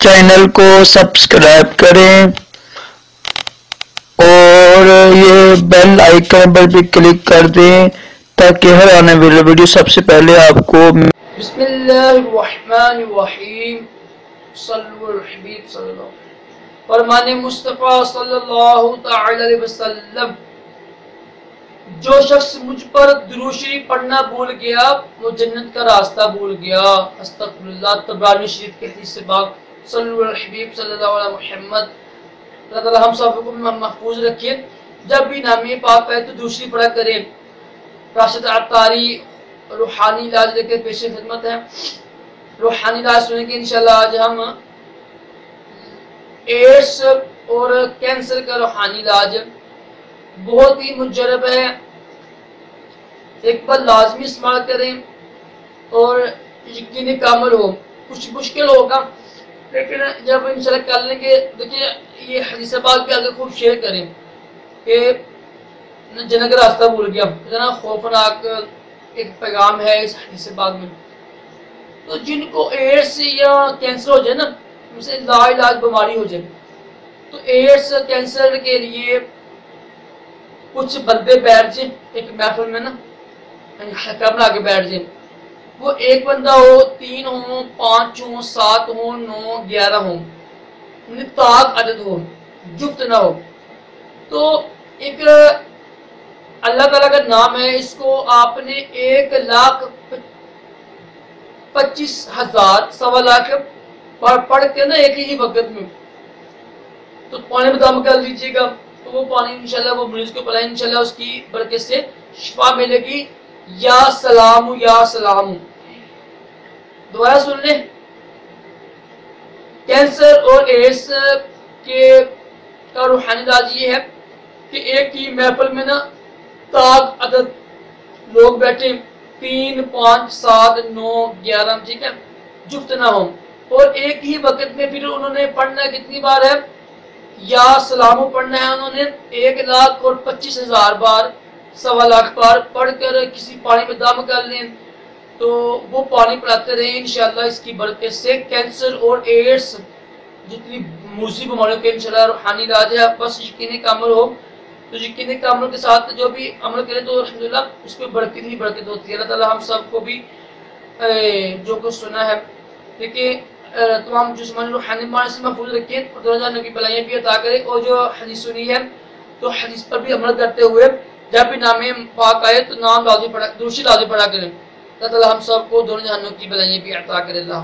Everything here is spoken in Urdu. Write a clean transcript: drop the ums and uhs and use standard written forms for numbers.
چینل کو سبسکرائب کریں اور یہ بیل آئیکن پر بھی کلک کر دیں تاکہ ہر آنے والی ویڈیو سب سے پہلے آپ کو بسم اللہ الرحمن الرحیم صلو الحبیب صلی اللہ علیہ وسلم فرمان مصطفیٰ صلی اللہ تعالی علیہ وسلم جو شخص مجھ پر درود شریف پڑھنا بھول گیا وہ جنت کا راستہ بھول گیا۔ استغفر اللہ۔ طبرانی شریف کے حدیث سے پاک صلو الحبیب صلی اللہ علیہ محمد۔ اللہ تعالی ہم سب کو محفوظ رکھے۔ جب بھی نام پاک ہے تو درود شریف پڑھا کریں۔ راشد عطاری روحانی علاج لے کے پیش خدمت ہے۔ روحانی علاج سنیں گے انشاءاللہ۔ آج ہم ایڈز اور کینسر کا روحانی علاج بہت ہی مجرب ہے، ایک بار لازمی استعمال کریں اور یقینی کامل ہو۔ کچھ مشکل ہوگا لیکن جب انشاءاللہ کر لیں گے۔ دیکھیے یہ حدیث پاک بھی آگے خوب شیئر کریں کہ جنت کا راستہ بھول گیا، اتنا خوفناک ایک پیغام ہے اس حدیث پاک میں۔ تو جن کو ایڈز یا کینسر ہو جائے نا، ان سے لا علاج بیماری ہو جائے، تو ایڈز کینسر کے لیے کچھ بندے بیٹھ جائیں ایک محفل میں نا، حلقہ بنا کے بیٹھ جائیں۔ وہ ایک بندہ ہو، 3 ہوں، 5 ہوں، 7 ہوں، 9، 11 ہوں، نتاق عدد ہو، جفت نہ ہو۔ تو ایک اللہ تعالیٰ کا نام ہے، اس کو آپ نے 1,25,000 سوا لاکھ پڑھ کے نا ایک ہی وقت میں تو پانی میں دم کر لیجیے گا، تو وہ پانی انشاءاللہ وہ مریض کو پلائیں، انشاءاللہ اس کی برکت سے شفا ملے گی۔ یا سلام یا سلام۔ دوبارہ سن لیں، کینسر اور ایڈز کا روحانی علاج یہ ہے کہ ایک ہی محفل میں نا تاق عدد لوگ بیٹھے، 3، 5، 7، 9، 11، ٹھیک ہے، جفت نہ ہوں، اور ایک ہی وقت میں پھر انہوں نے پڑھنا کتنی بار ہے؟ یا سلام پڑھنا ہے انہوں نے 1,25,000 بار، سوا لاکھ بار پڑھ کر کسی پانی میں دم کر لیں، تو وہ پانی پڑھاتے رہیں انشاءاللہ اس کی برکت سے کینسر اور ایڈز جتنی موذی بیماریوں کے انشاءاللہ روحانی علاج ہے۔ بس یقینی کامل ہو، تو یقینی کامل کے ساتھ جو بھی عمل کرے تو الحمدللہ اس پہ برکت ہی برکت ہوتی ہے۔ اللہ تعالی ہم سب کو بھی جو کچھ سنا ہے دیکھیں تمام جسمانی روحانی بیماری سے محفوظ رکھیں اور دونوں جانوں کی بلائیاں بھی عطا کرے، اور جو حدیث سنی ہے تو حدیث پر بھی عمل کرتے ہوئے جب بھی نام پاک آئے تو نام لازمی پڑھا، درود شریف لازمی پڑھا کریں۔ اللہ تعالی ہم سب کو دونوں جہانوں کی بلائیاں بھی عطا کرے۔ اللہ